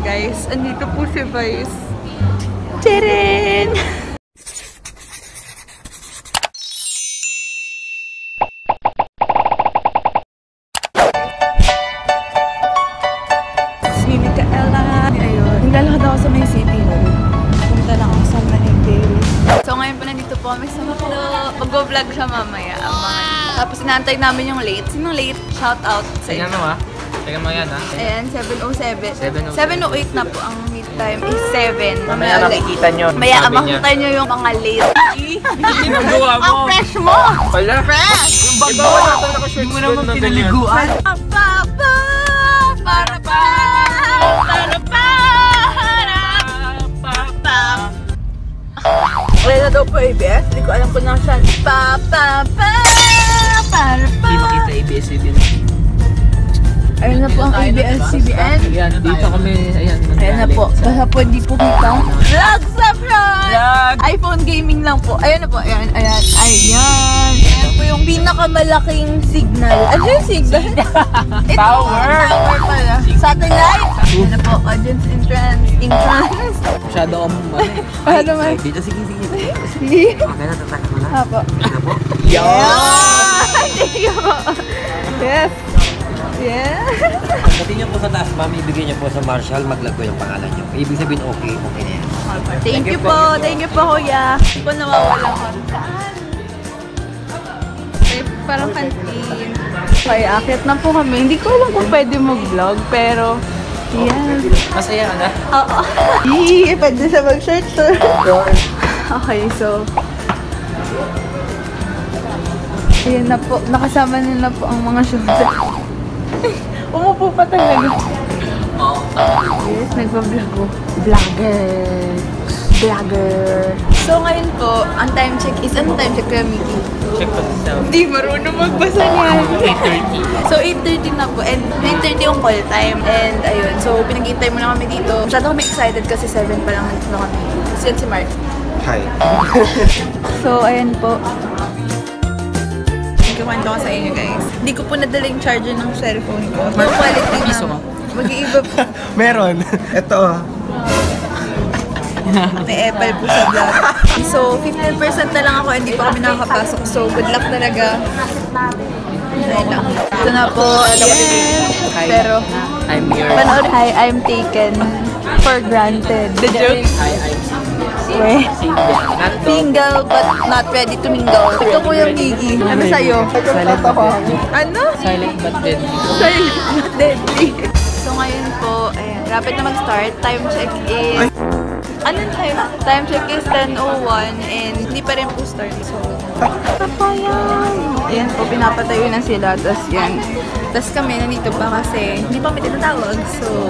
guys. Andito po si Vice. Tcharan! Si Micaela. Ayun. Naglalakad ako sa may city hall. Punta lang ako sa Manigay. So ngayon po nandito po kami sa Maklo. Mag-vlog siya mamaya. Tapos inaantay namin yung late. Sinong late? Shout out sa inyo. Tingnan mo ha. Tingnan mo yan ha. Ayan, 7:07. 7:08 na po. Ang meet time is 7. Mamaya makikita nyo. Mamaya makikita nyo yung mga late. Ginagawa mo. Ang fresh mo! Wala. Fresh! Yung bag mo. Hindi mo naman pinaliguan. Wala na daw po ABS. Hindi ko alam kung nasaan. Hindi makita ABS-CBN. Ayun na po ang ABS-CBN. Ayan, dito kami. Ayan na po. Basta po hindi po kita. Vlog sa front! iPhone gaming lang po. Ayan na po. Ayan. Ayan po yung pinakamalaking signal. Ano yung signal? Tower! Tower pala. Satellite! Ayan na po. Audience entrance. Masyado akong mali. Ano man? Dito, sige. Sige. Kaya natatak mo na. Apo. Apo. Yes! Yeah! Pagdating niyo po sa taas, ma'am, ibigay niyo po sa Marshall, maglago yung pangalan niyo. Ibig sabihin, okay na yan. Thank you po, kuya. Hindi po nawawala ko. Parang canteen. Kaya akit na po kami. Hindi ko alam kung pwede mag-vlog, pero yan. Masaya ka na? Oo. Pwede sa mag-shirt. Okay, so ayan na po. Nakasama nila po ang mga shoulder. Umupo pa talaga. Yes, nagpa-vlog ko. Vlogger. So ngayon po, ang time check is, anong time check kaya, Mickey? Check po sa Hindi marunong magbasa niyan. 8:30. So 8:30 na po, and 9:30 yung call time. And ayun, so pinag-hintay muna kami dito. Masyado kami excited kasi 7 pa lang nandito na kami. Kasi yan si Mark. Hi. So ayan po. Kukwento ko sa inyo guys. Hindi ko po nadala yung charger ng cellphone ko. Yung quality na. Mag-iiba po. Meron. Ito. May Apple po sa vlog. So 15% na lang ako, hindi pa kami nakakapasok. So good luck talaga. Dahil lang. Ito na po. Yes. Pero I'm here. panood. Hi, I'm taken for granted. The joke? Hi, I'm Single but not ready to mingle. Ito po yung Miggy. Ano sa'yo? Silent but deadly. Ano? Silent but deadly. Silent but deadly. So ngayon po, ayan, rapid na mag-start. Time check is... Anong time? Time check is 10:01 and hindi pa rin po start. So, ayan po, pinapatayo na sila. Tapos yan. Tapos kami, nandito pa kasi hindi pa kami tinatawag. So,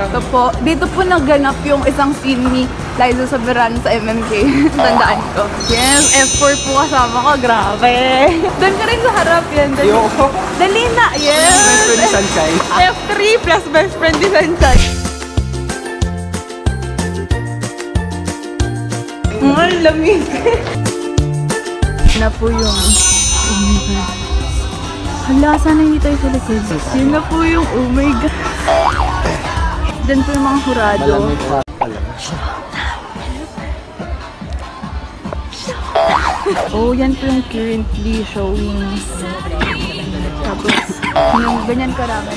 ito po. Dito po naganap yung isang scene ni Liza Soberano sa MMK. Tandaan ko. Yes, F4 po kasama ko. Grabe. Doon ka rin sa harap yan. Dali na. Yes. Best friend ni Sunshine. F3 plus best friend ni Sunshine. Ang lamig. Na po yung... Oh my God. Hala, sana hindi tayo sa likod. Yun na po yung oh my God. Diyan po yung mga hurado. Oh, yan po yung currently showing. Tapos, yung ganyan karami.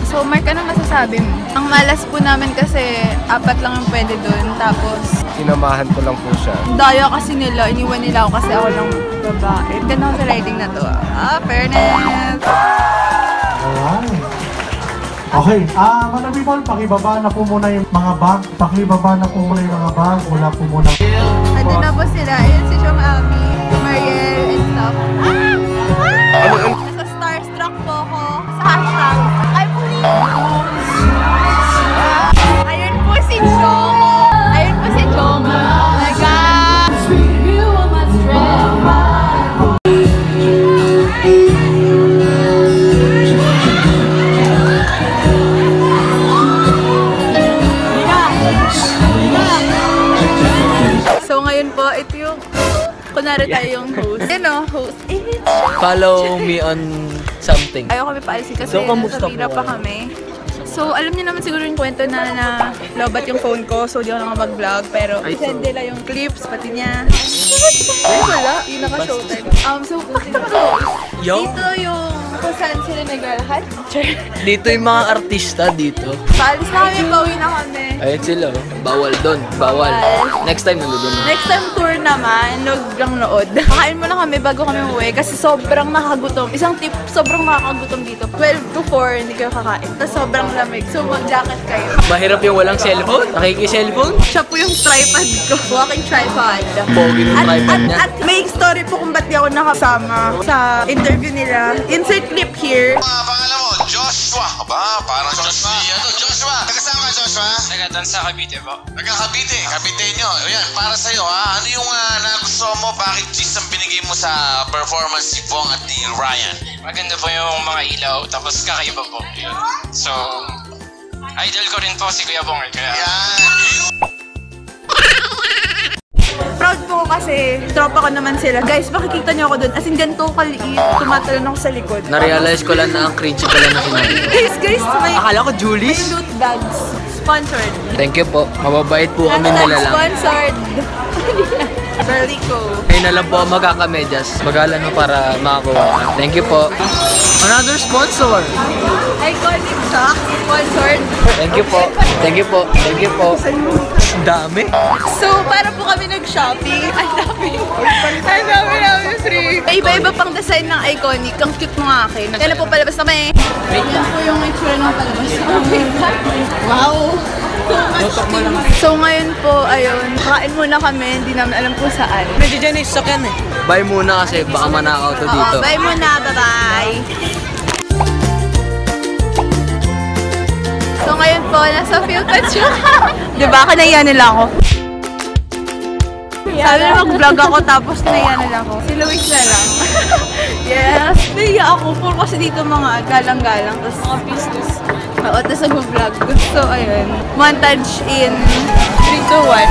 So, Mark, anong masasabi mo? Ang malas po namin kasi 4 lang yung pwede dun. Tapos, Sinamahan ko lang po siya. daya kasi nila. Iniwan nila ako kasi ako lang babae. Ganda ko sa riding na to. Fairness! Alright. Okay, mga people, pakibaba na po muna yung mga bag. Pakibaba na po muna yung mga bag. Wala po muna. Andun na po sila. Ayan si Chong Ami, Mariel, and stuff. Nasa starstruck po ako sa hashtag. I'm Ayun po si Chong. Ayun po si Chong. Oh my God! You are my strength. So ngayon po, ito yung kunwari tayo yung host. You know, host. Follow me on something. Ayaw kami paalisin kasi So, kamusta nasa Tira po? pa kami. So, alam niyo naman siguro yung kwento na lobat yung phone ko. So, di ako naka mag-vlog. Pero, send nila yung clips, pati niya. Ay, wala. Yung naka-showtime. So, pakita ko. Dito yung kung saan sila naglalakad. Dito yung mga artista dito. Paalis na kami, pauwi na kami. Ayun sila, oh. Bawal doon. Bawal. Next time nandun na. Next time tour naman, huwag lang nood. Kakain muna kami bago kami umuwi kasi sobrang nakakagutom. Isang tip, sobrang nakakagutom dito. 12 to 4, hindi kayo kakain. Tapos sobrang lamig. So mag-jacket kayo. Mahirap yung walang cellphone. Nakiki-cellphone. Siya po yung tripod ko. Walking tripod. Pogi ng tripod niya. At may story po kung ba't di ako nakasama sa interview nila. Insert clip here. Pangalan mo, Joshua. Aba, parang Joshua. Joshua. Taga saan ka, Joshua? Taga doon sa Cavite po. Taga Cavite. Cavite nyo. Ayan, para sa'yo ha. Ano yung nagustuhan mo? Bakit cheese ang binigay mo sa performance ni Bong at ni Ryan? Maganda po yung mga ilaw, tapos kakaiba po. Yun. So, idol ko rin po si Kuya Bong. Kaya... Yan. Proud po ko kasi tropa ko naman sila. Guys, makikita niyo ako doon. As in, ganito kaliit. Tumatalon ako sa likod. Na-realize ko lang na ang cringy pala na sinabi. Guys, may Akala ko Julie's. loot bags. Sponsored. Thank you po. Mababait po kami nila lang. Sponsored. Berlico. Ngayon na lang po ako magkakamedyas. Magalan mo para makakuha. Thank you po. Another sponsor. Iconic Shock. Sponsored. Thank you po. Thank you po. Thank you po. Dami. So, para po kami nag-shopping. Ang dami namin free. May iba-iba pang design ng Iconic. Ang cute mga akin. Kaya na po palabas na may. Yan po yung itsura ng palabas. Wow! So ngayon po, ayun, kain muna kami, hindi namin alam kung saan. Medyo dyan yung sakyan eh. Bye muna kasi baka manakaw to dito. Oo, bye muna, bye-bye! So ngayon po, nasa Philpad siya. Diba, kanaya nila ako. Sabi na mag-vlog ako tapos naiya nila ako. Si Luis na lang. Yes, naiya ako. Puro kasi dito mga galang-galang. Tapos mga business. Oo, tapos nag-vlog. So, ayun. Montage in 3, 2, 1.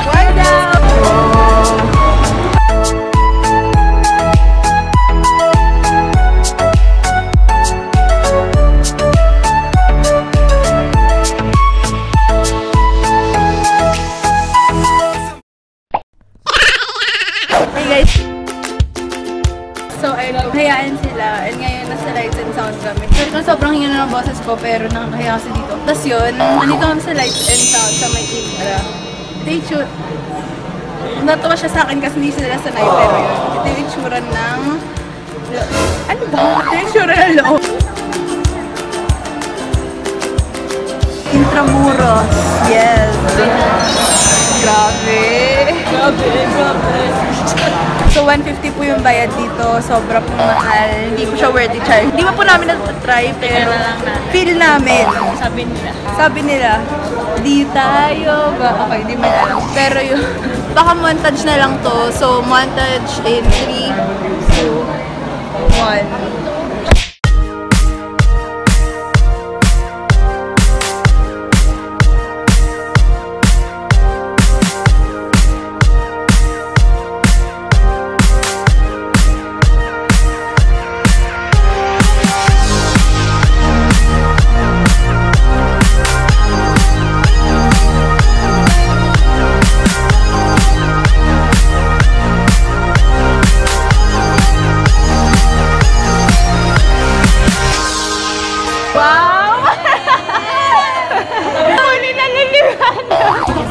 Why now? Hey guys. So, ayun, hayaan sila. And ngayon, nasa Lights and Sound kami. Sorry kung sobrang hina na ng boses ko, pero nakakaya kasi dito. Tapos yun, nandito kami sa Lights and Sound sa may Ibra. Stay tuned. Natuwa siya sa akin kasi hindi sila sanay, pero yun. Ito yung itsura ng... Ano ba? Ito yung itsura ng loob. Intramuros. Yes. Grabe. So, 150 po yung bayad dito. Sobra po mahal. Hindi po siya worth it. Hindi pa po namin na-try, pero feel namin. Sabi nila, di tayo ba? Okay, di man alam. Pero yun, baka montage na lang to. So, montage in 3, 2, 1.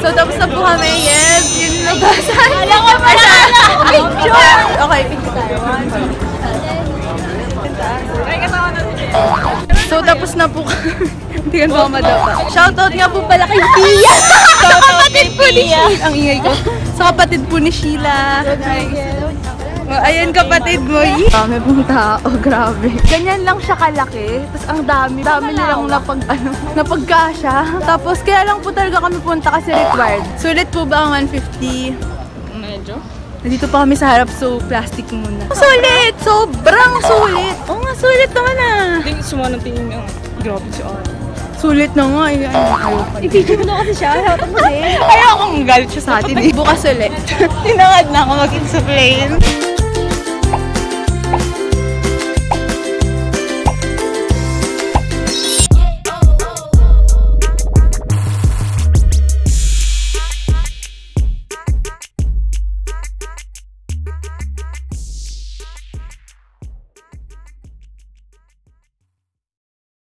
So, tapos na po kami. Yes, yun labasan. Alam ko pa na! Picture! Okay, picture tayo. So, tapos na po kami. Hindi ka ba madapa. Shoutout nga po pala kay Tia! Sa kapatid po ni Sheila. Ang ingay ko. Sa kapatid po ni Sheila. Ayan kapatid mo. Dami pong tao. Grabe. Ganyan lang siya kalaki. Tapos ang dami nilang napagkasya. Tapos kaya lang po talaga kami punta kasi required. Sulit po ba ang 150? Medyo. Nandito pa kami sa harap, so plastic muna. Sulit! Sobrang sulit! Oo nga, sulit naman ah. Hindi, sumanang tingin mo. Grabe si Ara. Sulit na nga eh. I-video mo na kasi siya. Hawak mo din. Ayaw akong galit siya sa atin eh. Bukas ulit. Tinangad na ako mag-explain.